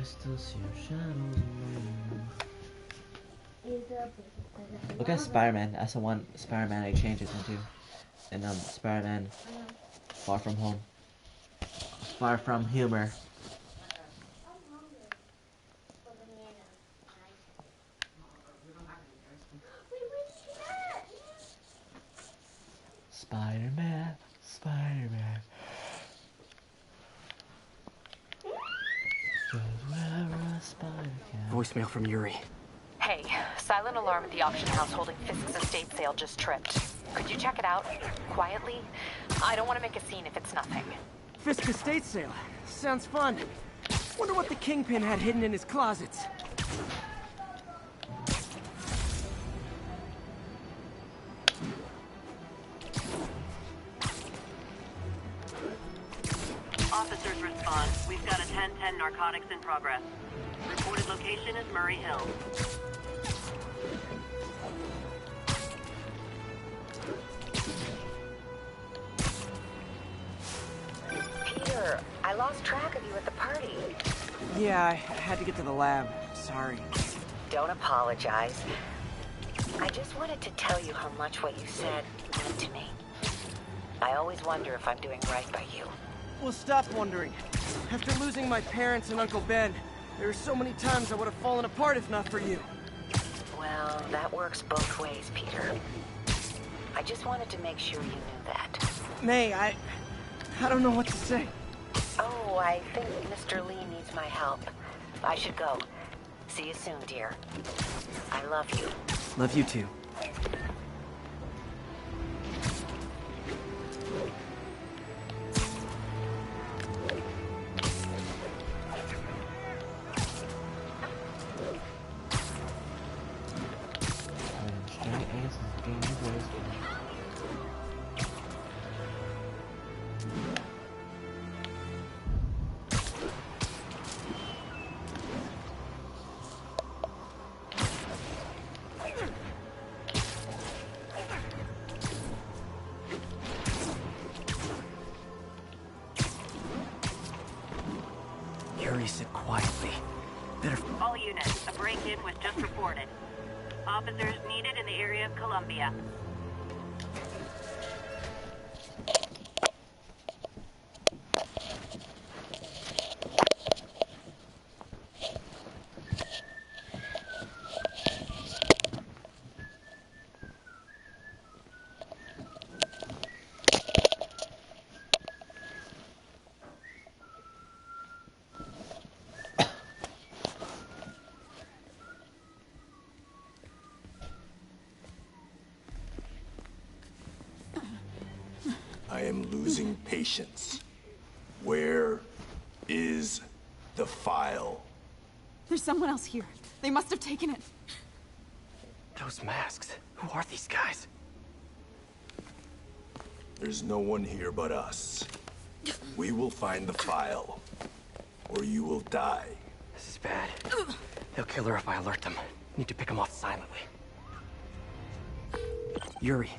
still see your shadows in my room. Look at Spider-Man. That's the one Spider-Man he changes into. And Spider-Man Far From Home. Far From Humor. Spider-Man, Spider-Man. Just wherever a spider can. Voicemail from Yuri. Hey, silent alarm at the auction house holding Fisk's estate sale just tripped. Could you check it out? Quietly? I don't want to make a scene if it's nothing. Fisk estate sale. Sounds fun. Wonder what the Kingpin had hidden in his closets. Officers respond. We've got a 10-10 narcotics in progress. Reported location is Murray Hill. Peter, I lost track of you at the party. Yeah, I had to get to the lab. Sorry. Don't apologize. I just wanted to tell you how much what you said meant to me. I always wonder if I'm doing right by you. Well, stop wondering. After losing my parents and Uncle Ben, there were so many times I would have fallen apart if not for you. Well, that works both ways, Peter. I just wanted to make sure you knew that. May, I don't know what to say. Oh, I think Mr. Lee needs my help. I should go. See you soon, dear. I love you. Love you too. Yuri said quietly. Better... All units, a break-in was just reported. Officers needed in the area of Columbia. I am losing patience. Where is the file? There's someone else here. They must have taken it. Those masks. Who are these guys? There's no one here but us. We will find the file, or you will die. This is bad. They'll kill her if I alert them. Need to pick them off silently. Yuri,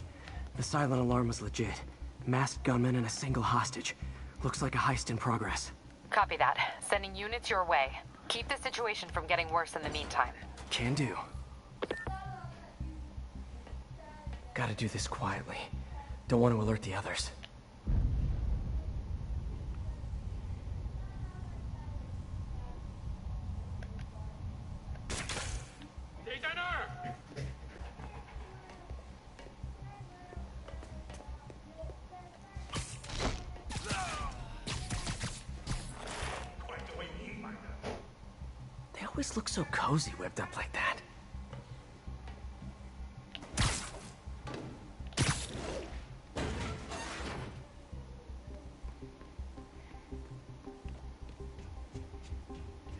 the silent alarm was legit. Masked gunmen and a single hostage. Looks like a heist in progress. Copy that. Sending units your way. Keep the situation from getting worse in the meantime. Can do. Gotta do this quietly. Don't want to alert the others. They always look so cozy whipped up like that.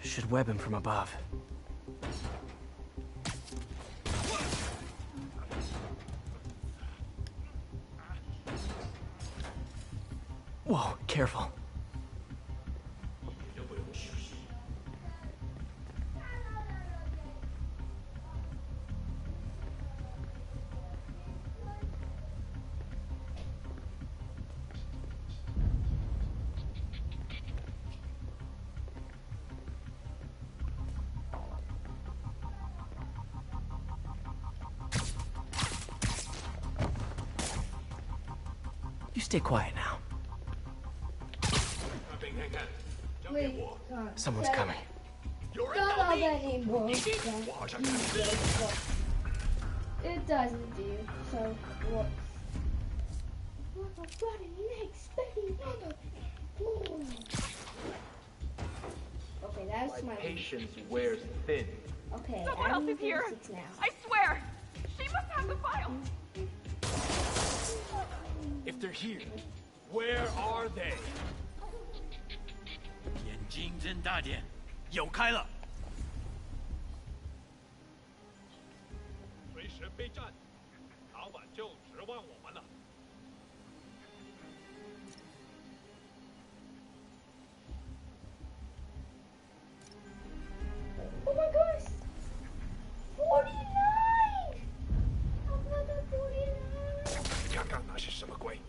Should web him from above. Whoa, careful. You stay quiet now. Someone's coming. 刚刚在你脖子上 It doesn't do. So what? Okay, that's my patience wears thin. Okay, Someone else is here. now. I swear. She must have the file. If they're here, where are they? 眼睛睁大点，有开了。随时备战，早晚就指望我们了。Oh my gosh! 49! Another 49! 刚刚那是什么鬼？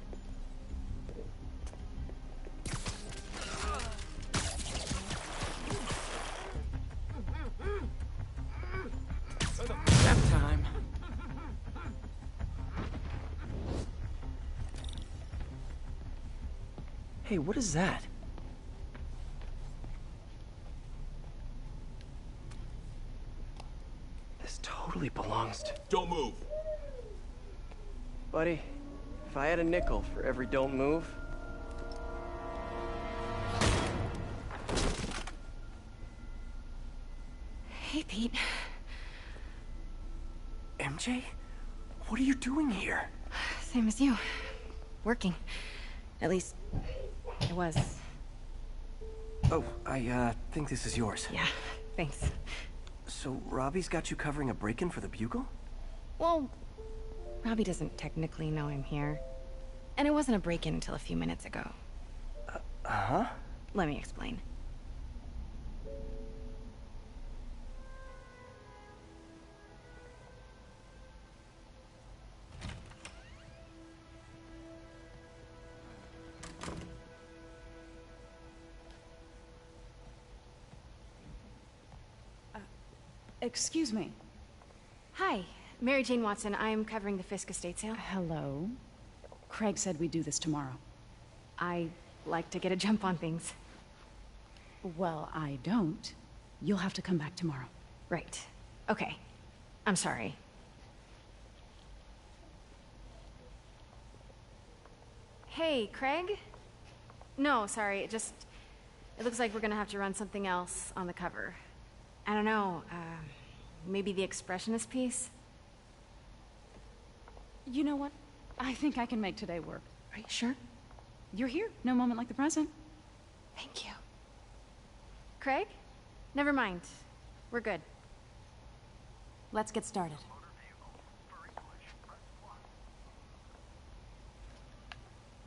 Nap time. Hey, what is that? This totally belongs to... Don't move. Buddy, if I had a nickel for every don't move... Hey, Pete. MJ? What are you doing here? Same as you. Working. At least, I was. Oh, I think this is yours. Yeah, thanks. So, Robbie's got you covering a break-in for the Bugle? Well, Robbie doesn't technically know I'm here. And it wasn't a break-in until a few minutes ago. Uh-huh? Let me explain. Excuse me. Hi, Mary Jane Watson. I'm covering the Fisk estate sale. Hello. Craig said we'd do this tomorrow. I like to get a jump on things. Well, I don't. You'll have to come back tomorrow. Right. Okay. I'm sorry. Hey, Craig? No, sorry, it looks like we're gonna have to run something else on the cover. I don't know, maybe the expressionist piece? You know what? I think I can make today work. Are you sure? You're here. No moment like the present. Thank you. Craig? Never mind. We're good. Let's get started.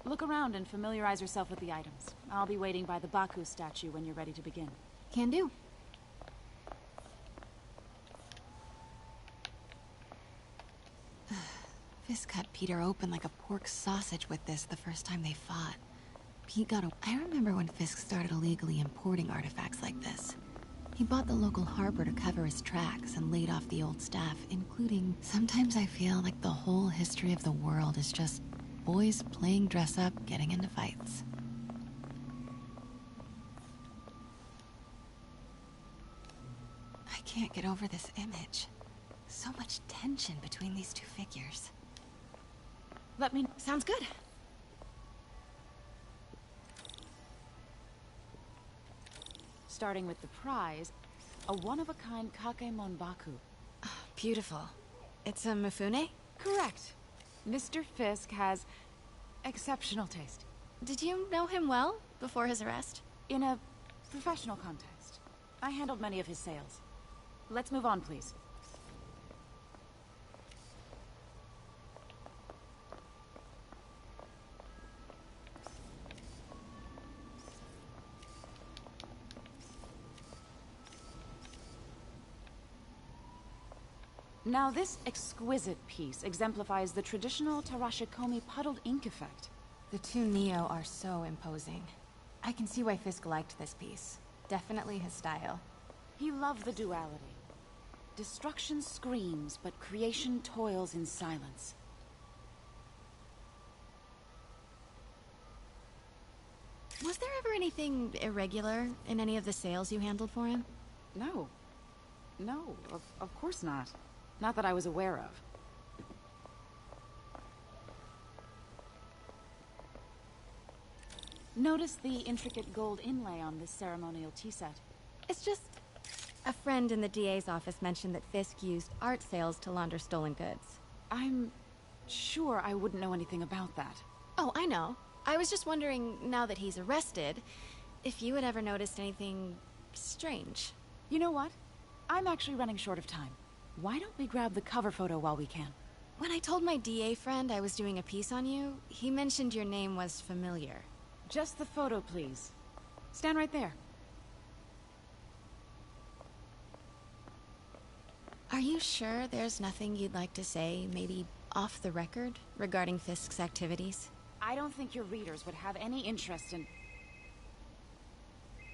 Look around and familiarize yourself with the items. I'll be waiting by the Baku statue when you're ready to begin. Can do. Fisk cut Peter open like a pork sausage with this the first time they fought. Pete got a... I remember when Fisk started illegally importing artifacts like this. He bought the local harbor to cover his tracks and laid off the old staff, including... Sometimes I feel like the whole history of the world is just boys playing dress-up, getting into fights. I can't get over this image. So much tension between these two figures. Let me... Sounds good. Starting with the prize, a one-of-a-kind Kakemon Baku. Beautiful. It's a Mifune? Correct. Mr. Fisk has exceptional taste. Did you know him well before his arrest? In a professional context. I handled many of his sales. Let's move on, please. Now, this exquisite piece exemplifies the traditional Tarashikomi puddled ink effect. The two Neo are so imposing. I can see why Fisk liked this piece. Definitely his style. He loved the duality. Destruction screams, but creation toils in silence. ever anything irregular in any of the sales you handled for him? No. No, of course not. Not that I was aware of. Notice the intricate gold inlay on this ceremonial tea set. It's just... a friend in the DA's office mentioned that Fisk used art sales to launder stolen goods. I'm sure I wouldn't know anything about that. Oh, I know. I was just wondering, now that he's arrested, if you had ever noticed anything strange. You know what? I'm actually running short of time. Why don't we grab the cover photo while we can? When I told my DA friend I was doing a piece on you, he mentioned your name was familiar. Just the photo, please. Stand right there. Are you sure there's nothing you'd like to say, maybe off the record, regarding Fisk's activities? I don't think your readers would have any interest in...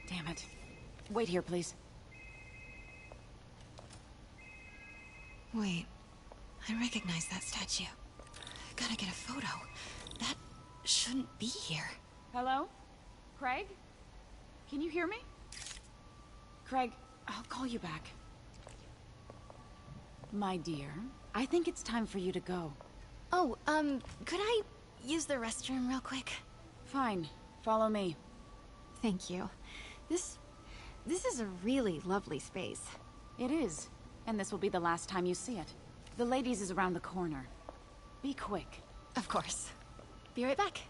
Damn it. Wait here, please. Wait. I recognize that statue. Gotta get a photo. That shouldn't be here. Hello? Craig? Can you hear me? Craig, I'll call you back. My dear, I think it's time for you to go. Oh, could I use the restroom real quick? Fine. Follow me. Thank you. This is a really lovely space. It is. And this will be the last time you see it. The ladies is around the corner. Be quick. Of course. Be right back.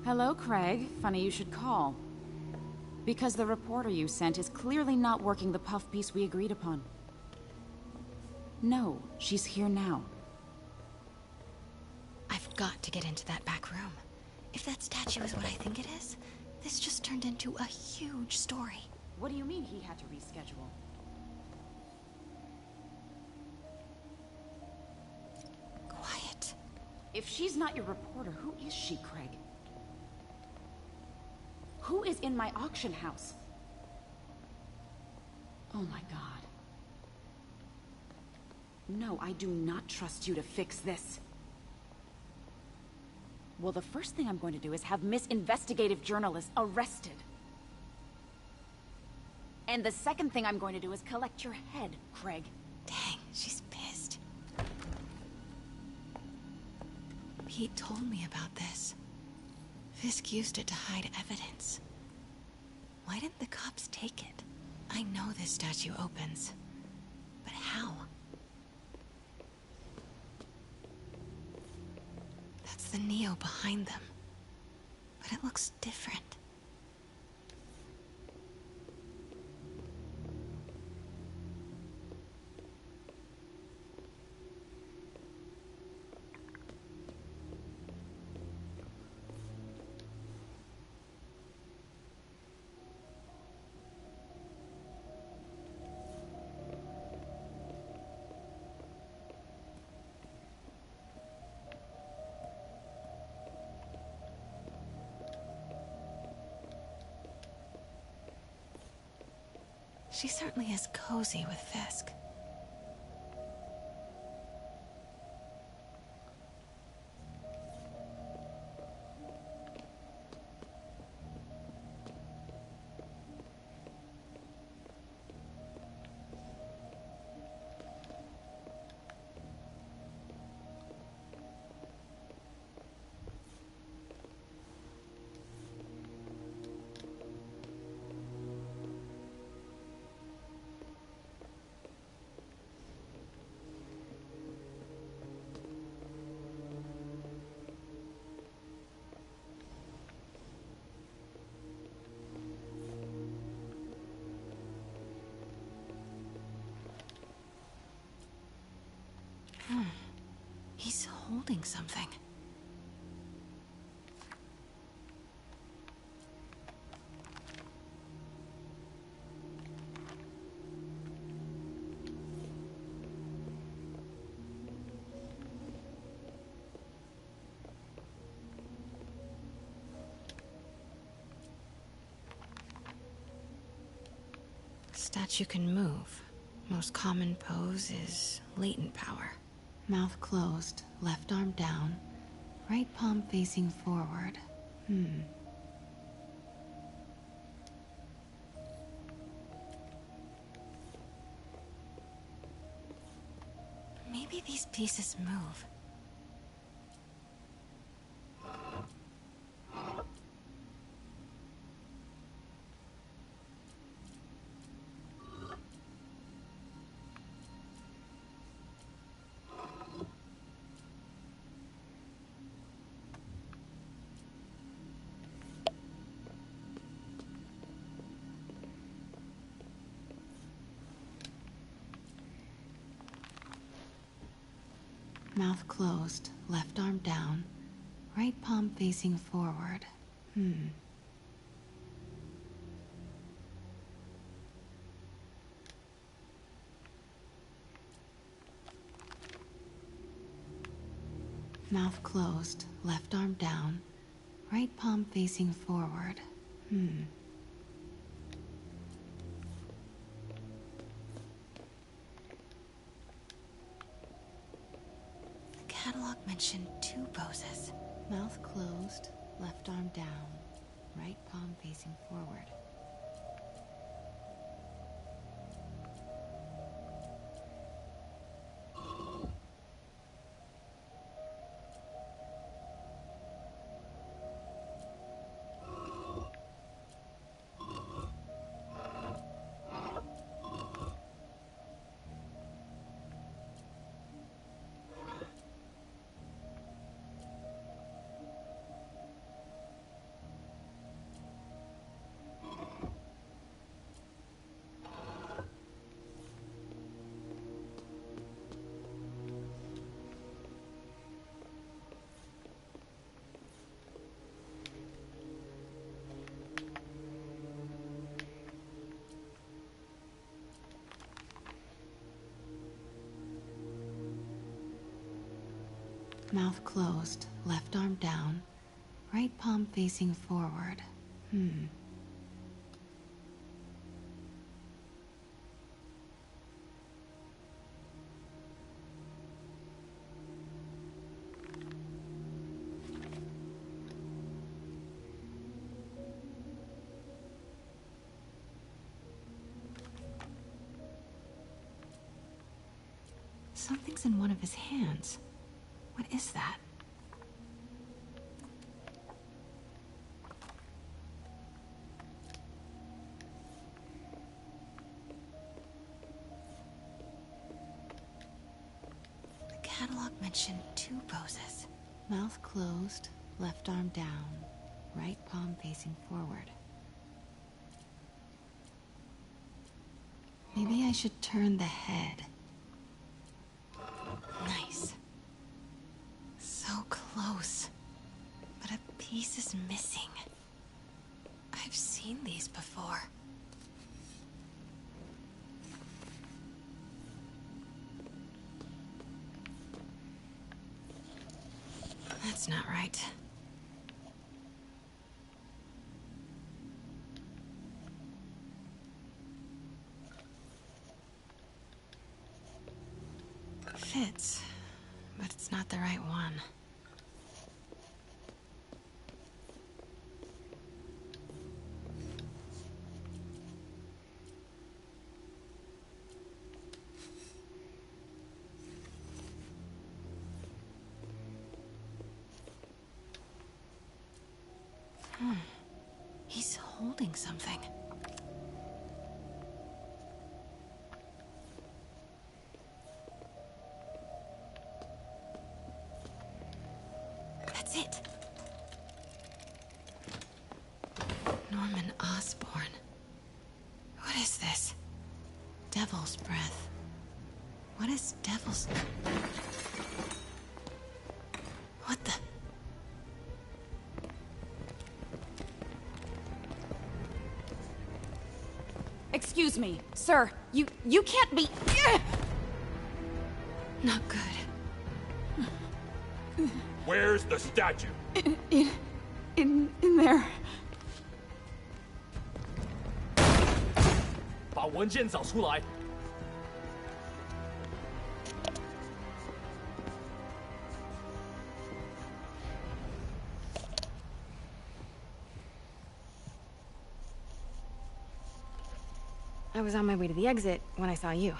Hello, Craig. Funny you should call. Because the reporter you sent is clearly not working the puff piece we agreed upon. No, she's here now. I've got to get into that back room. If that statue is what I think it is, this just turned into a huge story. What do you mean he had to reschedule? Quiet. If she's not your reporter, who is she, Craig? Who is in my auction house? Oh my god. No, I do not trust you to fix this. Well, the first thing I'm going to do is have Miss Investigative Journalist arrested. And the second thing I'm going to do is collect your head, Craig. Dang, she's pissed. Pete told me about this. Fisk used it to hide evidence. Why didn't the cops take it? I know this statue opens. But how? That's the Neo behind them. But it looks different. She certainly is cozy with Fisk. He's holding something. statue can move. Most common pose is latent power. Mouth closed, left arm down, right palm facing forward. Maybe these pieces move. Mouth closed, left arm down, right palm facing forward. Mouth closed, left arm down, right palm facing forward. The catalog mentioned 2 poses. Mouth closed, left arm down, right palm facing forward. Mouth closed, left arm down, right palm facing forward. Something's in one of his hands. What is that? The catalog mentioned 2 poses. Mouth closed, left arm down, right palm facing forward. Maybe I should turn the head. Nice. So close. But a piece is missing. I've seen these before. That's not right. Fits, but it's not the right one. He's holding something. That's it. Norman Osborn. What is this? Devil's breath. What is devil's... What the... Excuse me, sir. You can't be... Not good. Where's the statue? In there. 保把文件找出来。I was on my way to the exit when I saw you.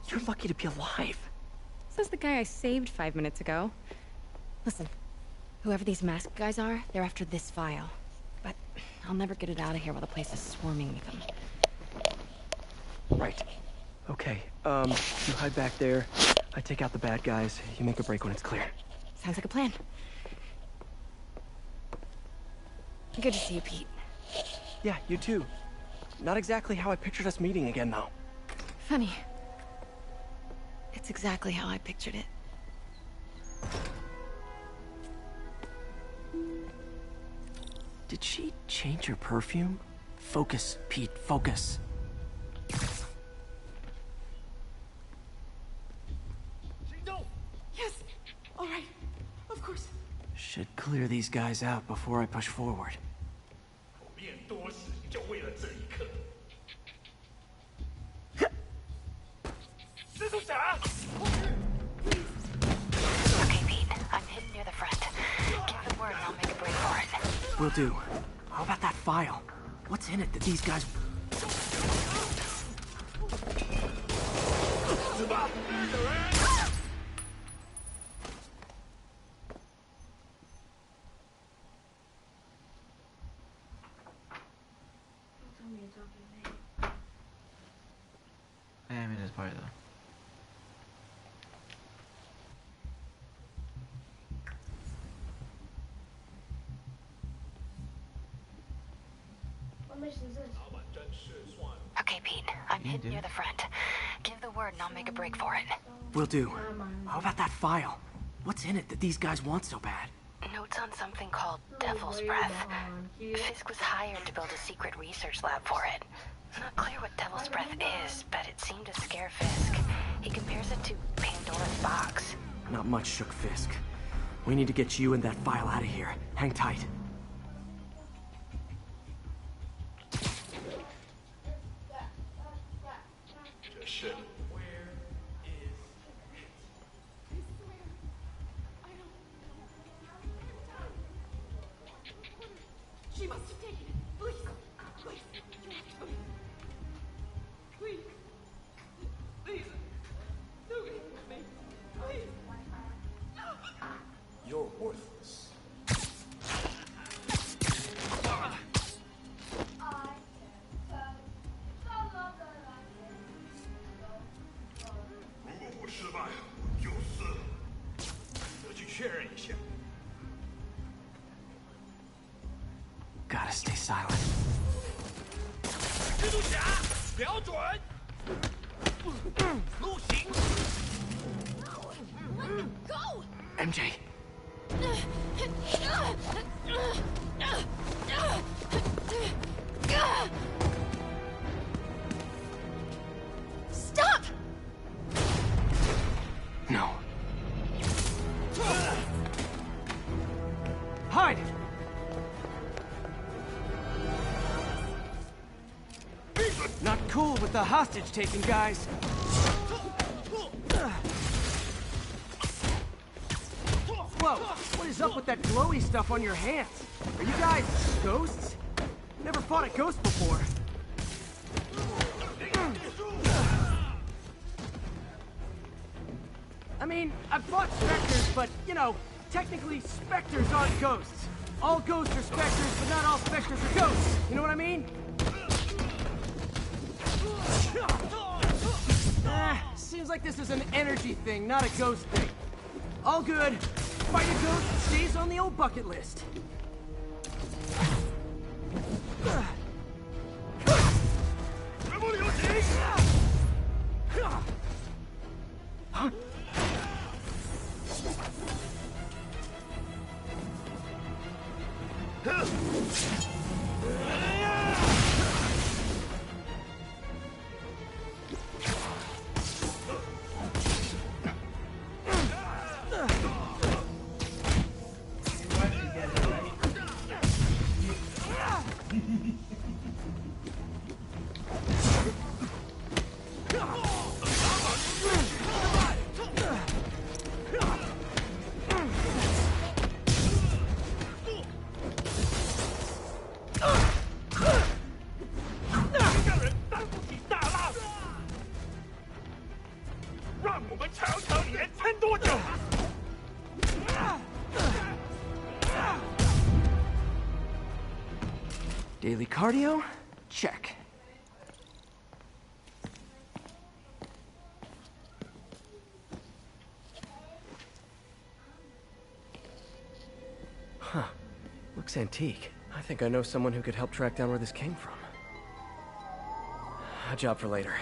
You're lucky to be alive. Says the guy I saved 5 minutes ago. Listen, whoever these masked guys are, they're after this file. But I'll never get it out of here while the place is swarming with them. Right. Okay, you hide back there. I take out the bad guys. You make a break when it's clear. Sounds like a plan. Good to see you, Pete. Yeah, you too. Not exactly how I pictured us meeting again, though. Funny. It's exactly how I pictured it. Did she change her perfume? Focus, Pete, focus. Yes! Alright. Of course. Should clear these guys out before I push forward. 不便多时，就为了这一刻。蜘蛛侠！ Okay, Pete. I'm hidden near the front. Give the word and I'll make a break for it. Will do. How about that file? What's in it that these guys... 死吧！有人！ I mean, it's part though. What mission is this? 老板真是算。 Okay, Pete. I'm hidden near the front. Give the word and I'll make a break for it. Will do. How about that file? What's in it that these guys want so bad? Notes on something called Devil's Breath. Fisk was hired to build a secret research lab for it. Not clear what Devil's Breath is, but it seemed to scare Fisk. He compares it to Pandora's box. Not much shook Fisk. We need to get you and that file out of here. Hang tight. She must have taken it. Please. Please. You have to go. Please. Please. Do it for me. Please. You're worthless. Gotta stay silent. 蜘蛛侠，瞄准，陆行。 Go! MJ. Stop! No. Hide! Not cool with the hostage-taking, guys. Whoa, what is up with that glowy stuff on your hands? Are you guys ghosts? Never fought a ghost before. I mean, I've fought specters, but, you know, technically specters aren't ghosts. All ghosts are specters, but not all specters are ghosts. You know what I mean? Seems like this is an energy thing, not a ghost thing. All good. Fight a ghost stays on the old bucket list. Daily cardio? Check. Huh. Looks antique. I think I know someone who could help track down where this came from. A job for later.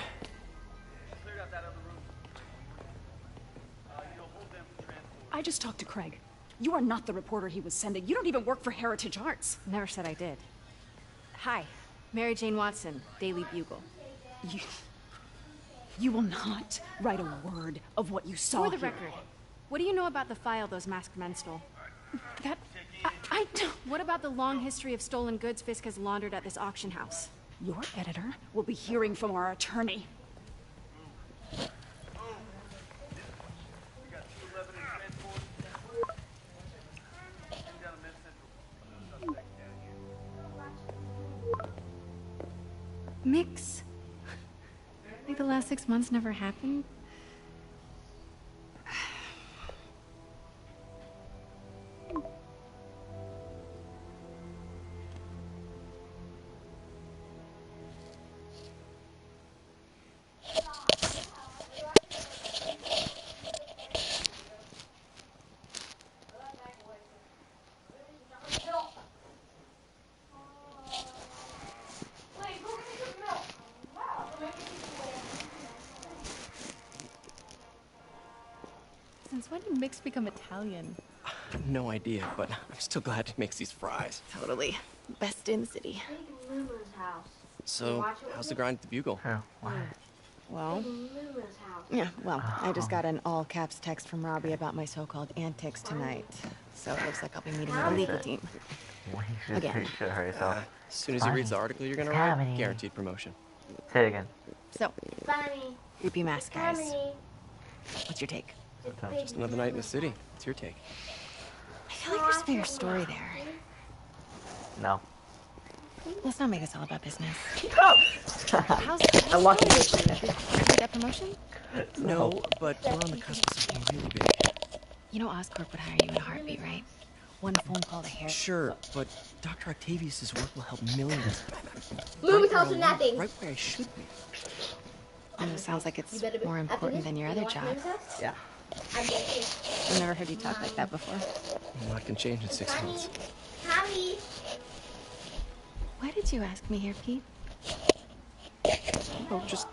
I just talked to Craig. You are not the reporter he was sending. You don't even work for Heritage Arts. Never said I did. Hi, Mary Jane Watson, Daily Bugle. You will not write a word of what you saw For the here. record, what do you know about the file those masked men stole? That... I don't... What about the long history of stolen goods Fisk has laundered at this auction house? Your editor will be hearing from our attorney. Mix. Like the last 6 months never happened? Since when did Mix become Italian? No idea, but I'm still glad he makes these fries. Totally. Best in the city. So, how's the grind at the Bugle? Well, yeah, well, I just got an all-caps text from Robbie about my so-called antics tonight. So it looks like I'll be meeting with the legal team. Again. You should hurry yourself. As soon as he reads the article you're gonna write, guaranteed promotion. Say it again. So, creepy mask guys. What's your take? Just another night in the city. What's your take? I feel like there's a bigger story there. No. Let's not make this all about business. How's I want you to Did you get that promotion? No, but we're on the cusp of something really big. You know Oscorp would hire you in a heartbeat, right? One phone call to Harry. Sure, but Dr. Octavius' work will help millions. Lou tells him nothing. Right where I should be. Sounds like it's more important than your other job. Yeah. I've never heard you talk like that before. A lot can change in 6 months. Tommy. Why did you ask me here, Pete? Oh, just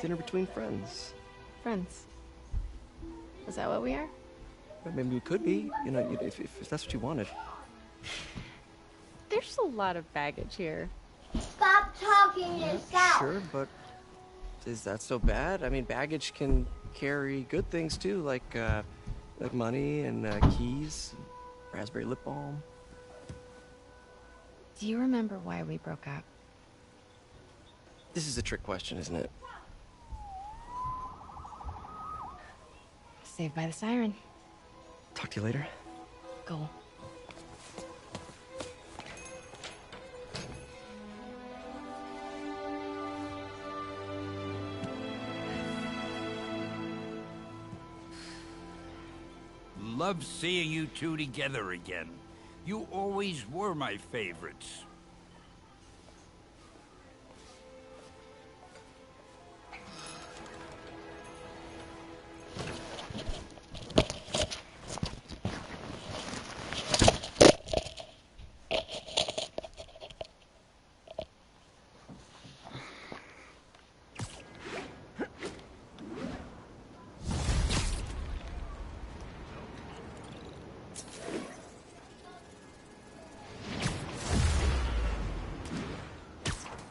dinner between friends. Friends. Is that what we are? But maybe we could be, you know, if that's what you wanted. There's a lot of baggage here. Stop talking yourself. Sure, but is that so bad? I mean, baggage can carry good things too, like money and keys, raspberry lip balm. Do you remember why we broke up? This is a trick question, isn't it? Saved by the siren. Talk to you later. Go. Love seeing you two together again. You always were my favorites.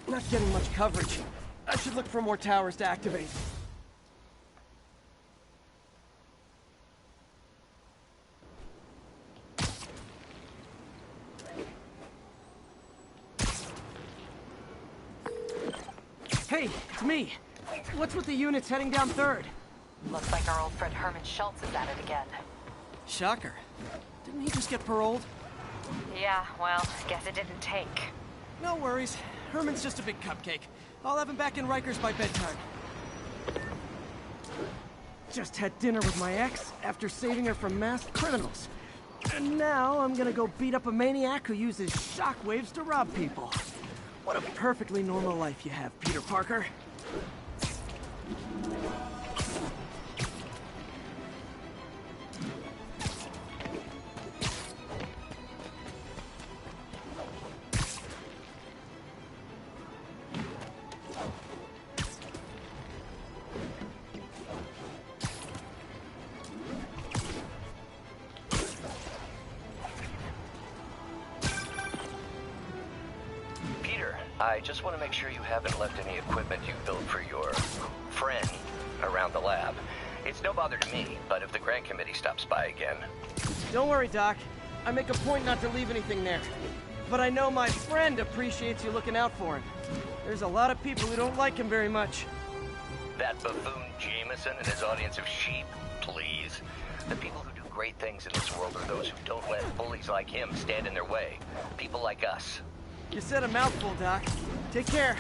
Not getting much coverage. I should look for more towers to activate. Hey, it's me. What's with the units heading down 3rd? Looks like our old friend Herman Schultz is at it again. Shocker. Didn't he just get paroled? Yeah, well, guess it didn't take. No worries. Herman's just a big cupcake. I'll have him back in Rikers by bedtime. Just had dinner with my ex after saving her from masked criminals. And now I'm gonna go beat up a maniac who uses shockwaves to rob people. What a perfectly normal life you have, Peter Parker. I just want to make sure you haven't left any equipment you built for your friend around the lab. It's no bother to me, but if the grant committee stops by again... Don't worry, Doc. I make a point not to leave anything there. But I know my friend appreciates you looking out for him. There's a lot of people who don't like him very much. That buffoon Jameson and his audience of sheep? Please. The people who do great things in this world are those who don't let bullies like him stand in their way. People like us. You said a mouthful, Doc. Take care.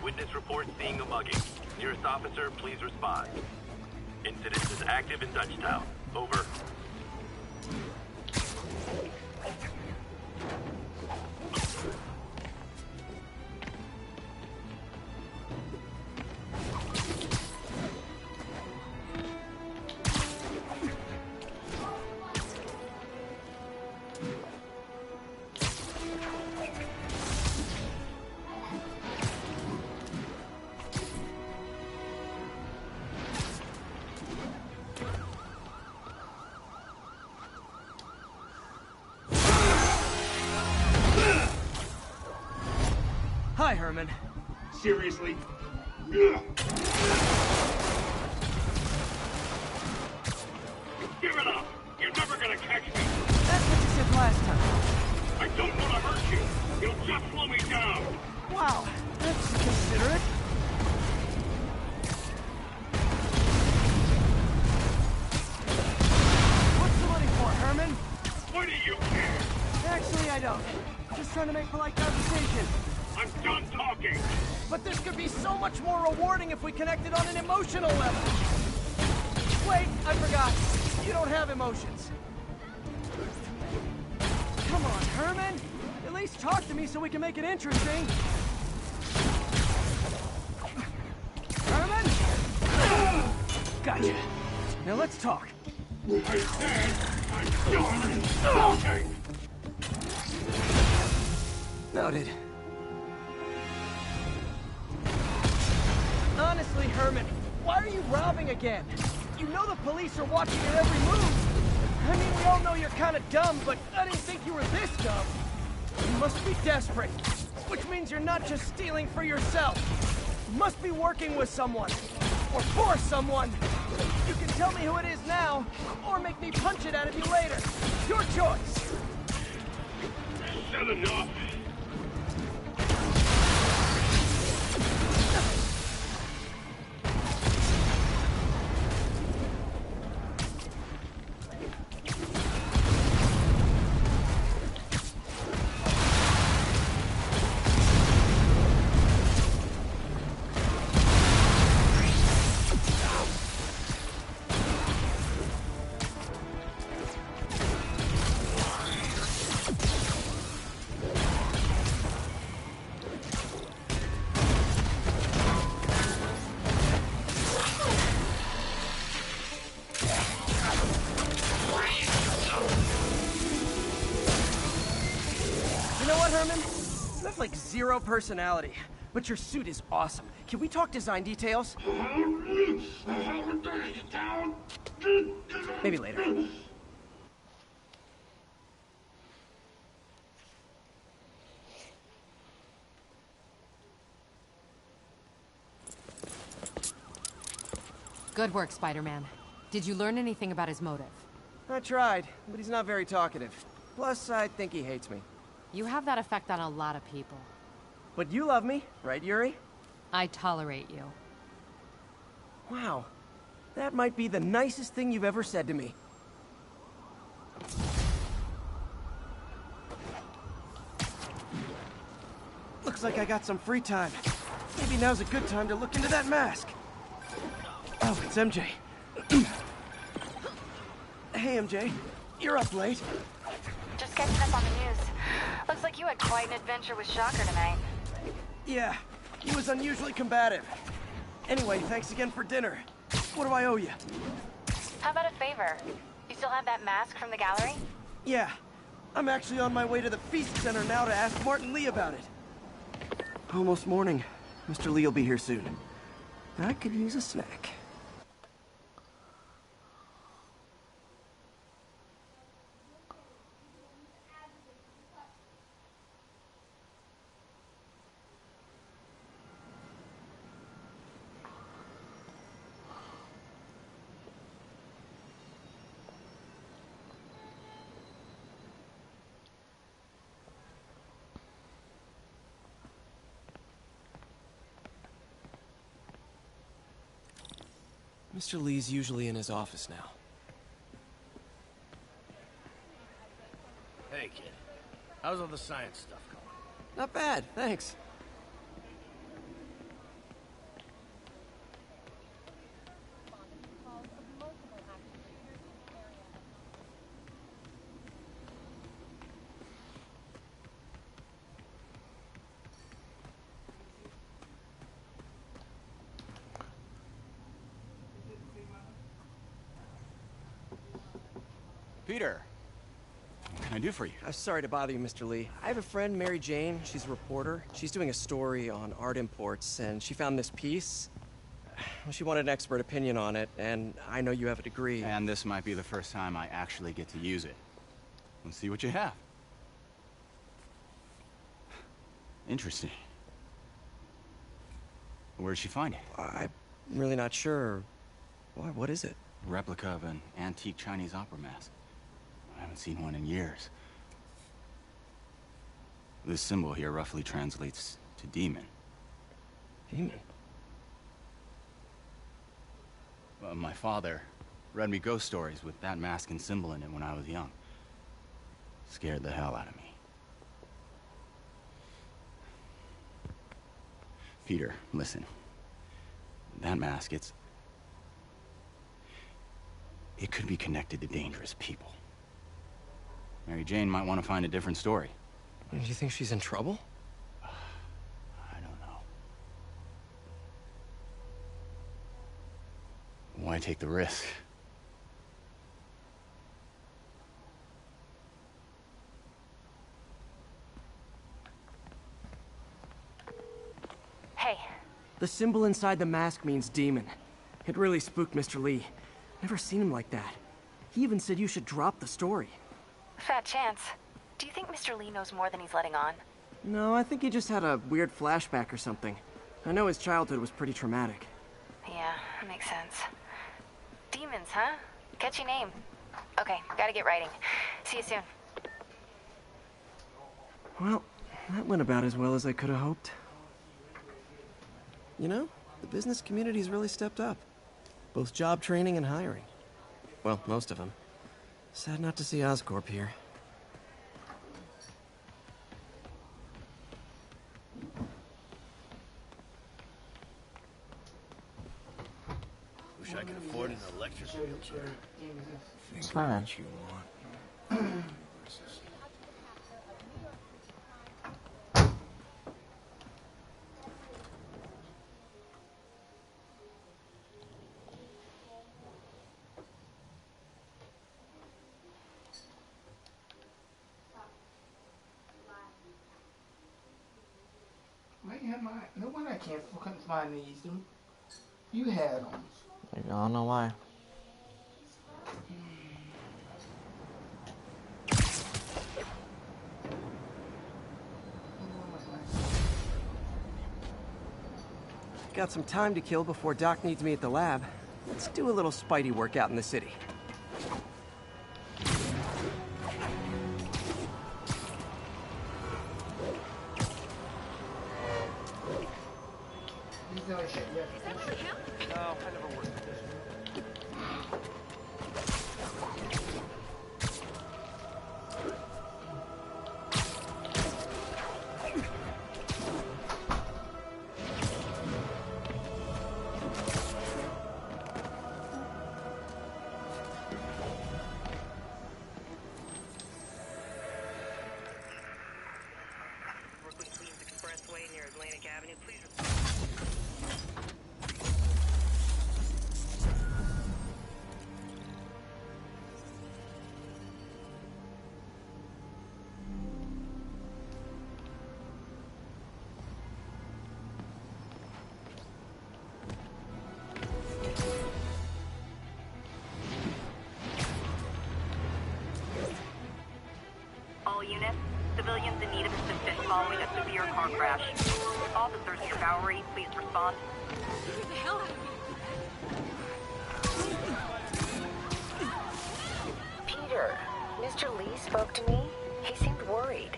Witness reports seeing a mugging. Nearest officer, please respond. Incident is active in Dutchtown. Over. Hi, Herman. Seriously? Give it up! You're never gonna catch me! That's what you said last time. I don't want to hurt you! You'll just slow me down! Wow, that's considerate. What's the money for, Herman? What do you care? Actually, I don't. Just trying to make polite conversation. I'm done talking! But this could be so much more rewarding if we connected on an emotional level. Wait, I forgot. You don't have emotions. Come on, Herman. At least talk to me so we can make it interesting. Herman? Gotcha. Now let's talk. I said I'm done talking! Noted. Honestly, Herman, why are you robbing again? You know the police are watching your every move. I mean, we all know you're kind of dumb, but I didn't think you were this dumb. You must be desperate, which means you're not just stealing for yourself. You must be working with someone, or for someone. You can tell me who it is now, or make me punch it out of you later. Your choice. Said enough! Like zero personality, but your suit is awesome. Can we talk design details? Maybe later. Good work, Spider-Man. Did you learn anything about his motive? I tried, but he's not very talkative. Plus, I think he hates me. You have that effect on a lot of people. But you love me, right, Yuri? I tolerate you. Wow. That might be the nicest thing you've ever said to me. Look, Looks like I got some free time. Maybe now's a good time to look into that mask. Oh, it's MJ. Hey, MJ. You're up late. Just catching up on the news. Looks like you had quite an adventure with Shocker tonight. Yeah, he was unusually combative. Anyway, thanks again for dinner. What do I owe you? How about a favor? You still have that mask from the gallery? Yeah. I'm actually on my way to the Feast Center now to ask Martin Lee about it. Almost morning. Mr. Lee will be here soon. I could use a snack. Mr. Lee's usually in his office now. Hey, kid. How's all the science stuff going? Not bad, thanks. Peter, what can I do for you? Sorry to bother you, Mr. Lee. I have a friend, Mary Jane. She's a reporter. She's doing a story on art imports, and she found this piece. Well, she wanted an expert opinion on it, and I know you have a degree. And this might be the first time I actually get to use it. Let's see what you have. Interesting. Where'd she find it? I'm really not sure. Why, what is it? A replica of an antique Chinese opera mask. I haven't seen one in years. This symbol here roughly translates to demon. Demon? My father read me ghost stories with that mask and symbol in it when I was young. Scared the hell out of me. Peter, listen. That mask, it could be connected to dangerous people. Mary Jane might want to find a different story. Do you think she's in trouble? I don't know. Why take the risk? Hey. The symbol inside the mask means demon. It really spooked Mr. Lee. Never seen him like that. He even said you should drop the story. Fat chance. Do you think Mr. Lee knows more than he's letting on? No, I think he just had a weird flashback or something. I know his childhood was pretty traumatic. Yeah, makes sense. Demons, huh? Catchy name. Okay, gotta get writing. See you soon. Well, that went about as well as I could have hoped. You know, the business community's really stepped up. Both job training and hiring. Well, most of them. Sad not to see Oscorp here. Wish I could afford an electric wheelchair. It's fine. You want. No wonder I couldn't find these, dude. You had them. I don't know why. Got some time to kill before Doc needs me at the lab. Let's do a little Spidey work out in the city. No, I never worked with this one. civilians in need of assistance following a severe car crash. Officers near Bowery, please respond. Get the hell out of here! Peter, Mr. Lee spoke to me. He seemed worried.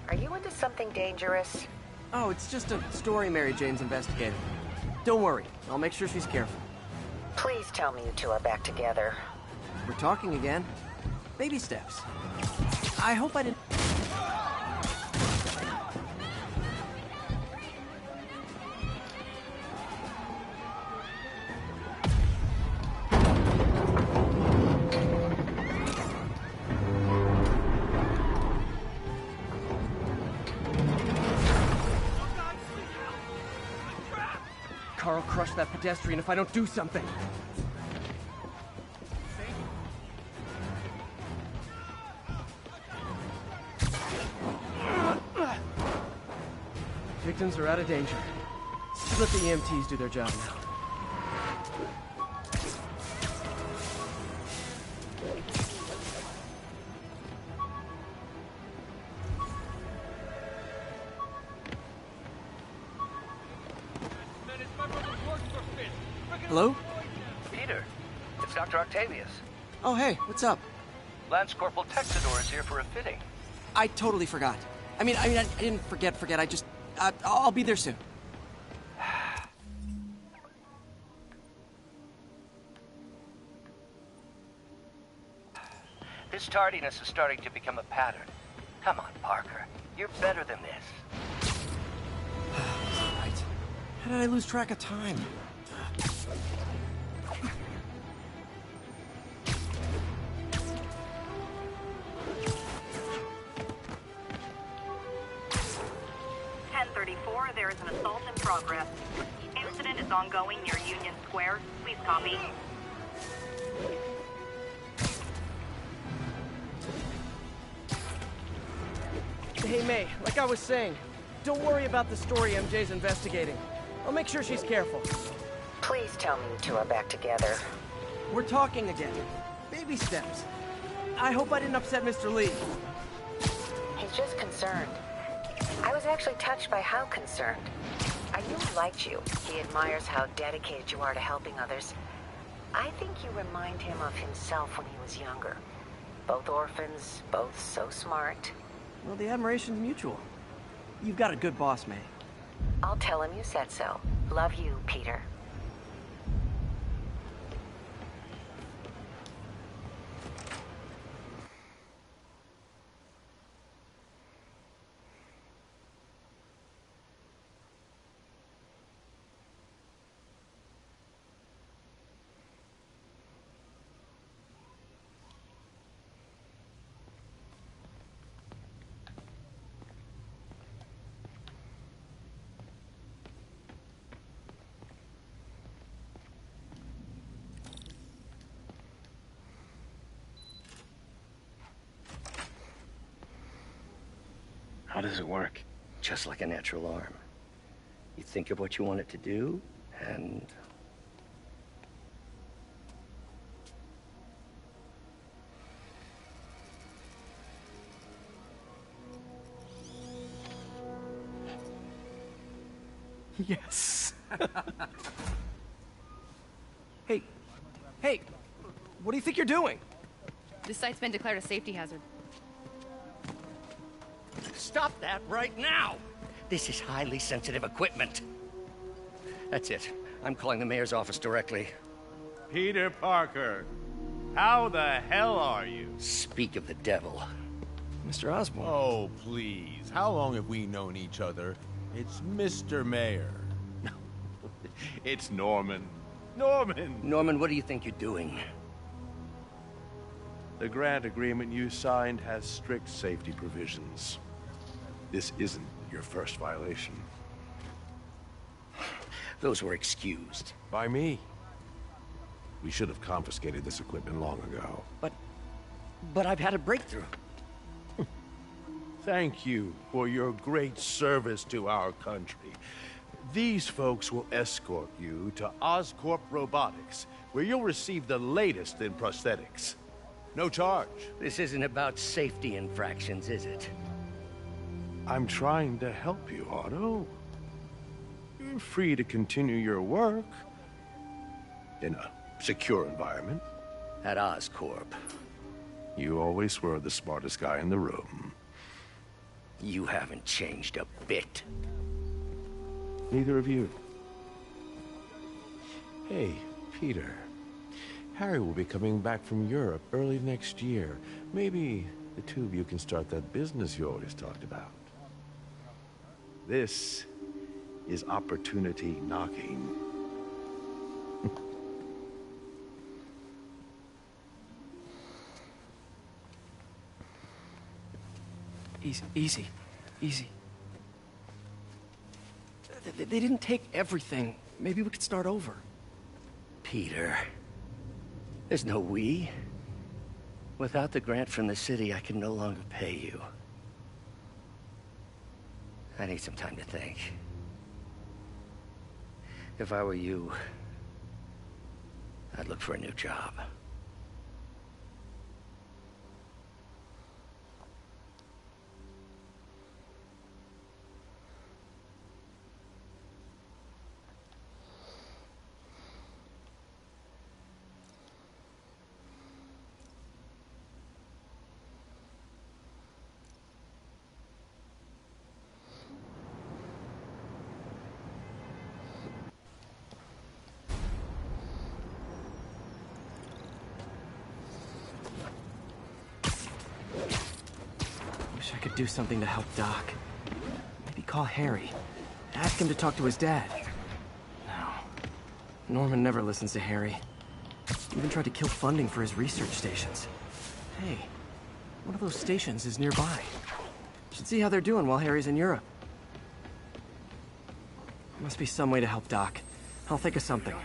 Are you into something dangerous? Oh, it's just a story Mary Jane's investigating. Don't worry, I'll make sure she's careful. Please tell me you two are back together. We're talking again. Baby steps. I hope I didn't... Carl crushed that pedestrian if I don't do something. Victims are out of danger. Let the EMTs do their job now. Hello? Peter, it's Dr. Octavius. Oh, hey, what's up? Lance Corporal Texador is here for a fitting. I totally forgot. I didn't forget. I just... I'll be there soon. This tardiness is starting to become a pattern. Come on, Parker. You're better than this. Right. How did I lose track of time? There is an assault in progress. Incident is ongoing near Union Square. Please copy. Hey, May, like I was saying, don't worry about the story MJ's investigating. I'll make sure she's careful. Please tell me you two are back together. We're talking again. Baby steps. I hope I didn't upset Mr. Lee. He's just concerned. I was actually touched by how concerned. I knew he liked you. He admires how dedicated you are to helping others. I think you remind him of himself when he was younger. Both orphans, both so smart. Well, the admiration's mutual. You've got a good boss, May. I'll tell him you said so. Love you, Peter. How does it work? Just like a natural arm. You think of what you want it to do, and... Yes. Hey, what do you think you're doing? This site's been declared a safety hazard. Stop that right now! This is highly sensitive equipment. That's it. I'm calling the mayor's office directly. Peter Parker, how the hell are you? Speak of the devil. Mr. Osborn. Oh, please. How long have we known each other? It's Mr. Mayor. No, it's Norman. Norman! Norman, what do you think you're doing? The grant agreement you signed has strict safety provisions. This isn't your first violation. Those were excused. By me. We should have confiscated this equipment long ago. But I've had a breakthrough. Thank you for your great service to our country. These folks will escort you to Oscorp Robotics, where you'll receive the latest in prosthetics. No charge. This isn't about safety infractions, is it? I'm trying to help you, Otto. You're free to continue your work in a secure environment. At Oscorp. You always were the smartest guy in the room. You haven't changed a bit. Neither of you. Hey, Peter. Harry will be coming back from Europe early next year. Maybe the two of you can start that business you always talked about. This is opportunity knocking. Easy. They didn't take everything. Maybe we could start over. Peter. There's no we. Without the grant from the city, I can no longer pay you. I need some time to think. If I were you, I'd look for a new job. Wish I could do something to help Doc. Maybe call Harry. Ask him to talk to his dad. No. Norman never listens to Harry. Even tried to kill funding for his research stations. Hey, one of those stations is nearby. Should see how they're doing while Harry's in Europe. Must be some way to help Doc. I'll think of something.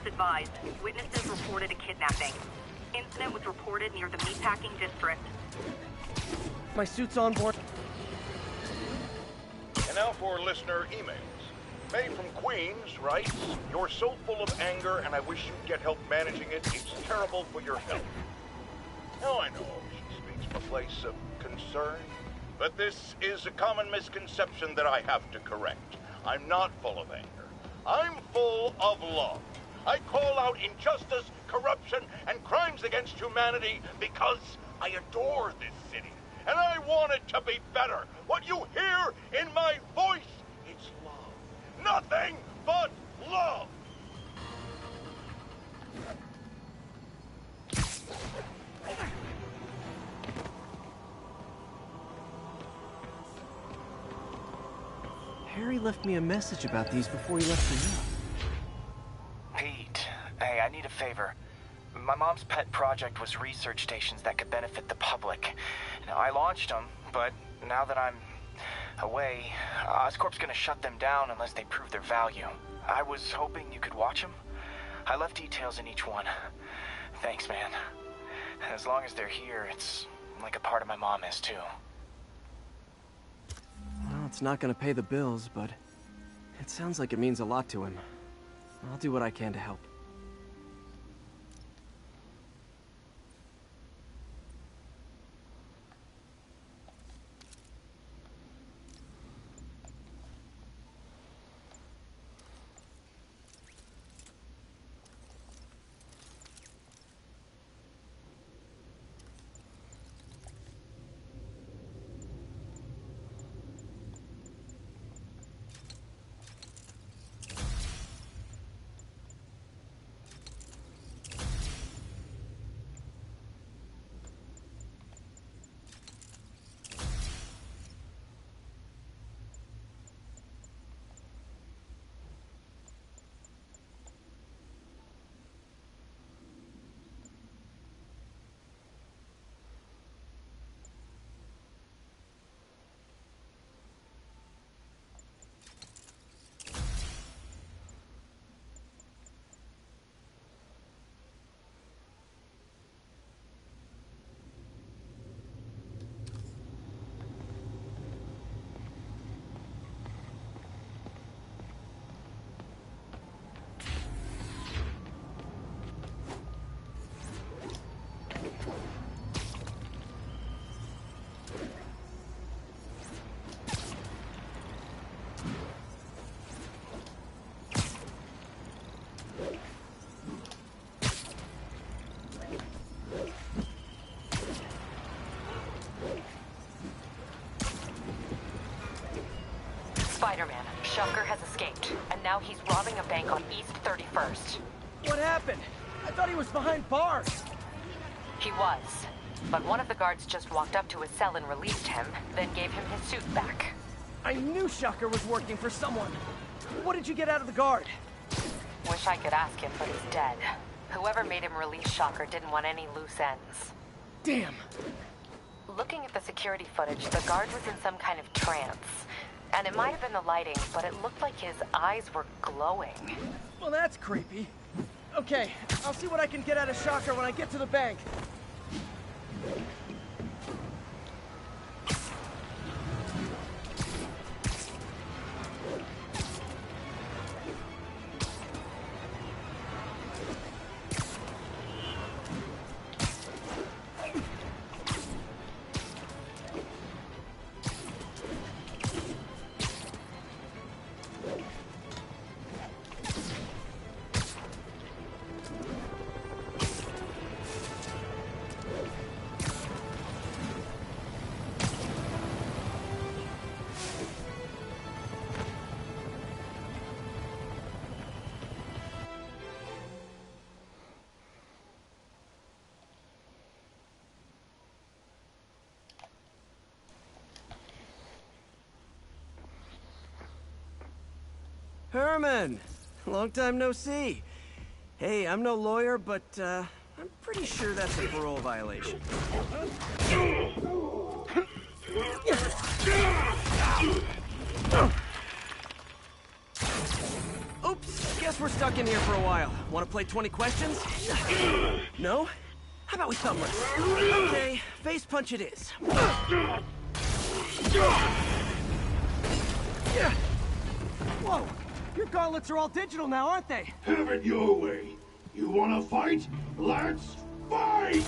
Advised. Witnesses reported a kidnapping. Incident was reported near the meatpacking district. My suit's on board. And now for listener emails. May from Queens writes, "You're so full of anger and I wish you'd get help managing it. It's terrible for your health." Now I know she speaks from a place of concern, but this is a common misconception that I have to correct. I'm not full of anger. I'm full of love. I call out injustice, corruption, and crimes against humanity because I adore this city, and I want it to be better. What you hear in my voice, it's love. Nothing but love. Harry left me a message about these before he left for Europe. Pete, hey, I need a favor. My mom's pet project was research stations that could benefit the public. Now, I launched them, but now that I'm away, Oscorp's gonna shut them down unless they prove their value. I was hoping you could watch them. I left details in each one. Thanks, man. As long as they're here, it's like a part of my mom is, too. Well, it's not gonna pay the bills, but it sounds like it means a lot to him. I'll do what I can to help. Spider-Man, Shunker has escaped, and now he's robbing a bank on East 31st. What happened? I thought he was behind bars. He was. But one of the guards just walked up to his cell and released him, then gave him his suit back. I knew Shunker was working for someone. What did you get out of the guard? Wish I could ask him, but he's dead. Whoever made him release Shocker didn't want any loose ends. Damn. Looking at the security footage, the guard was in some kind of trance. And it might have been the lighting, but it looked like his eyes were glowing. Well, that's creepy. Okay, I'll see what I can get out of Shocker when I get to the bank. Herman! Long time no see. Hey, I'm no lawyer, but, I'm pretty sure that's a parole violation. Oops, guess we're stuck in here for a while. Want to play 20 questions? No? How about we thumb wrestle? Okay, face punch it is. Whoa! Your gauntlets are all digital now, aren't they? Have it your way. You wanna fight? Let's fight!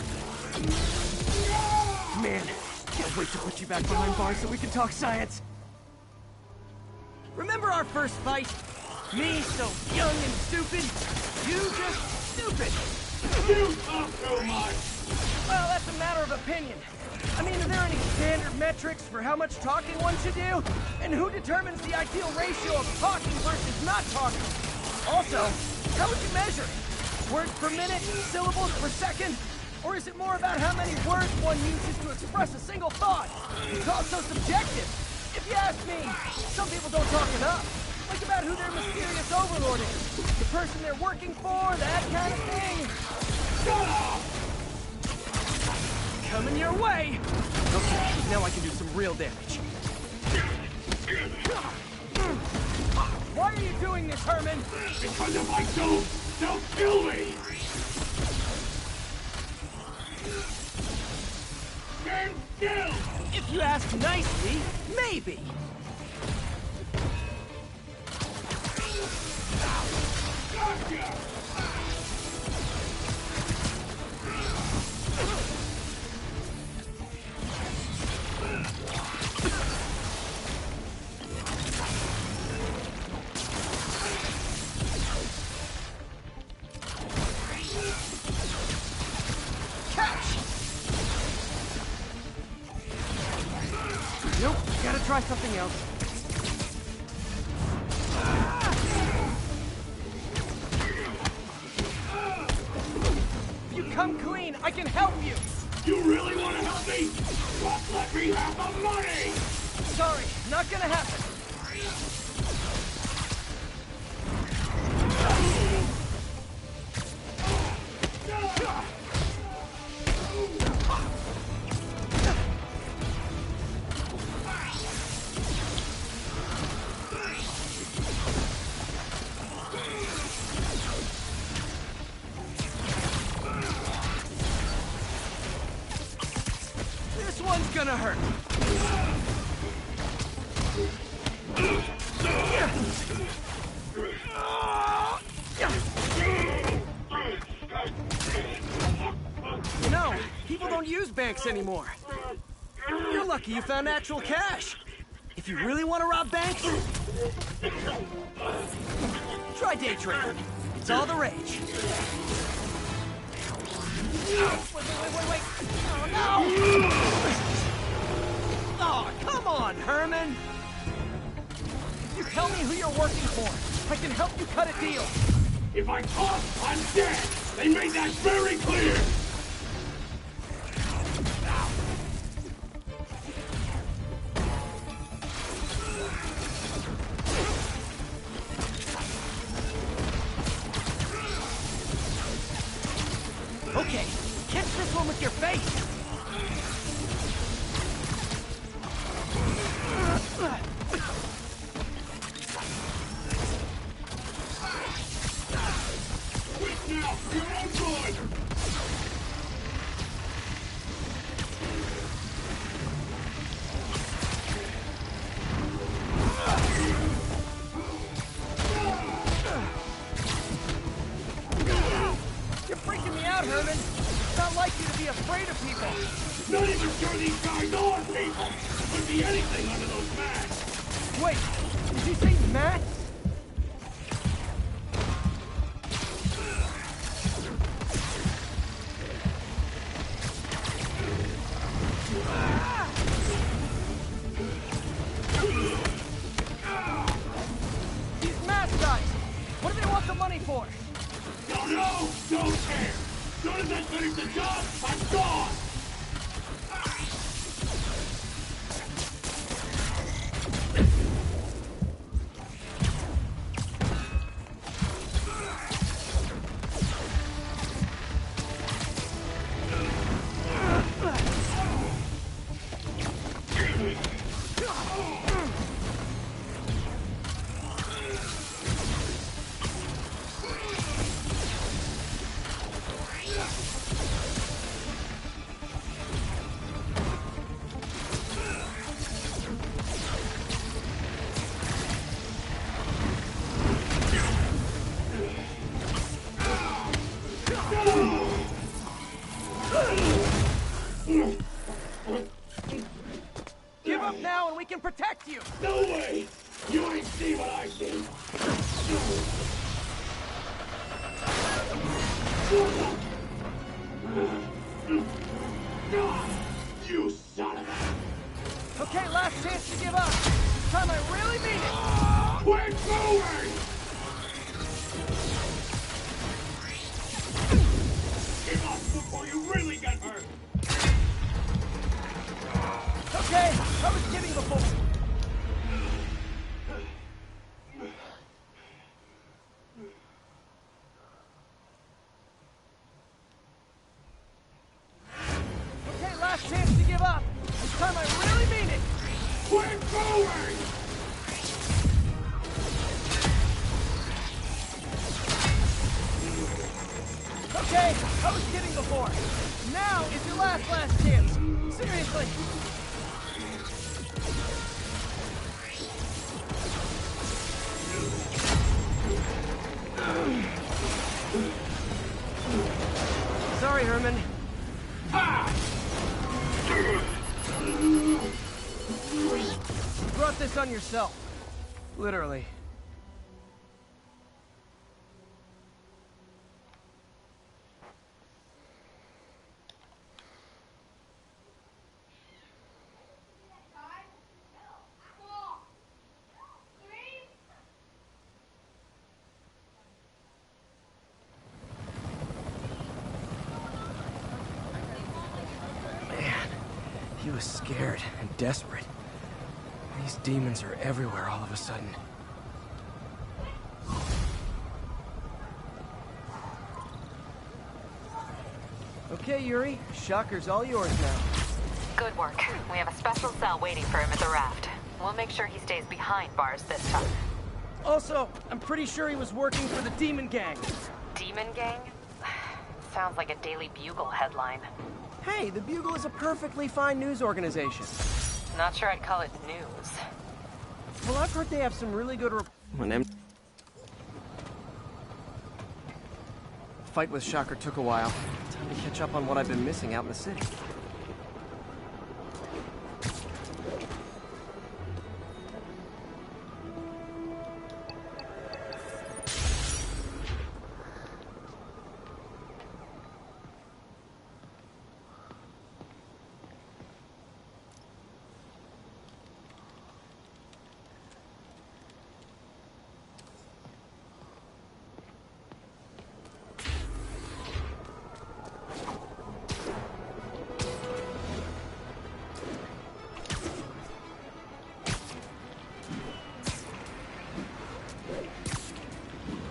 Man, can't wait to put you back behind bars so we can talk science. Remember our first fight? Me so young and stupid, you just stupid. You talk too much! Well, that's a matter of opinion. I mean, are there any standard metrics for how much talking one should do? And who determines the ideal ratio of talking versus not talking? Also, how would you measure it? Words per minute, syllables per second? Or is it more about how many words one uses to express a single thought? It's also subjective. If you ask me, some people don't talk enough. Like about who their mysterious overlord is. The person they're working for, that kind of thing. Shut up! Coming your way! Okay, now I can do some real damage. Why are you doing this, Herman? Because if I don't, they'll kill me! Stand still! If you ask nicely, maybe. Gotcha! Nope, gotta try something else. If you come clean, I can help you! You really want to help me? Just let me have the money! Sorry, not gonna happen. This one's gonna hurt. You know, people don't use banks anymore. You're lucky you found actual cash. If you really want to rob banks, try day trading. It's all the rage. Wait. Oh, no! Oh, come on, Herman! tell me who you're working for. I can help you cut a deal. If I talk, I'm dead. They made that very clear. Okay, catch this one with your face. You're freaking me out, Herman. It's not like you to be afraid of people. Not even sure these guys are people. Could be anything under those masks. Wait, did you say Matt? These mask guys, what do they want the money for? Don't know, don't care. Soon as I finish the job, I'm gone. Give up now and we can protect you! No way! You ain't see what I see! You son of a... Okay, last chance to give up. This time I really mean it! Quit moving! Give up before you really get hurt! Okay, I was kidding before. Okay, last chance to give up. This time I really mean it. Quit moving! Okay, I was kidding before. Now is your last chance. Seriously. Sorry, Herman. You brought this on yourself. Literally. He was scared and desperate. These demons are everywhere all of a sudden. Okay, Yuri. Shocker's all yours now. Good work. We have a special cell waiting for him at the raft. We'll make sure he stays behind bars this time. Also, I'm pretty sure he was working for the Demon Gang. Demon Gang? Sounds like a Daily Bugle headline. Hey, the Bugle is a perfectly fine news organization. Not sure I'd call it news. Well, I've heard they have some really good Fight with Shocker took a while. Time to catch up on what I've been missing out in the city.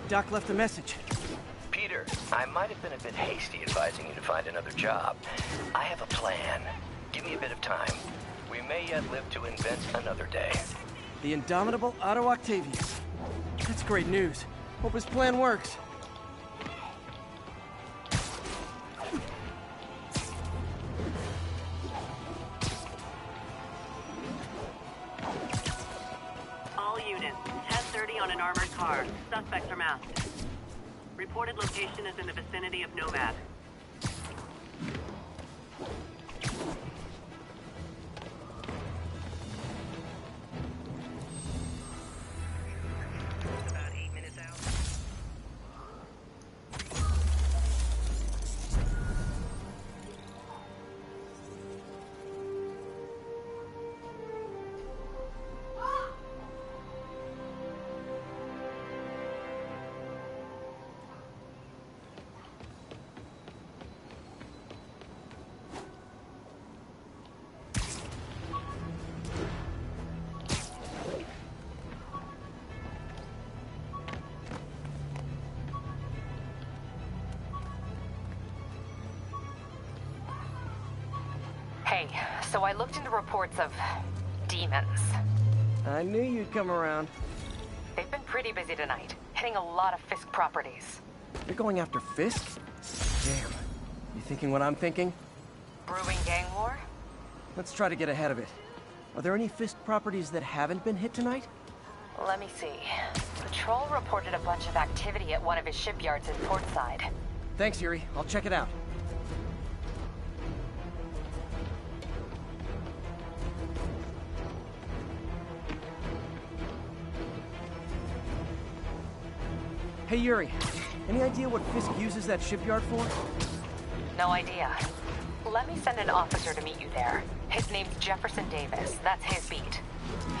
Doc left a message. Peter, I might have been a bit hasty advising you to find another job. I have a plan. Give me a bit of time. We may yet live to invent another day. The indomitable Otto Octavius. That's great news. Hope his plan works. All units, 10:30 on an armored car. Suspects are masked. Reported location is in the vicinity of Nomad. Hey, so I looked into reports of demons. I knew you'd come around. They've been pretty busy tonight, hitting a lot of Fisk properties. You're going after Fisk? Damn. You thinking what I'm thinking? Brewing gang war? Let's try to get ahead of it. Are there any Fisk properties that haven't been hit tonight? Let me see. Patrol reported a bunch of activity at one of his shipyards in Portside. Thanks, Yuri. I'll check it out. Hey, Yuri. Any idea what Fisk uses that shipyard for? No idea. Let me send an officer to meet you there. His name's Jefferson Davis. That's his beat.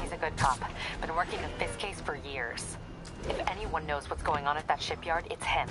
He's a good cop. Been working the Fisk case for years. If anyone knows what's going on at that shipyard, it's him.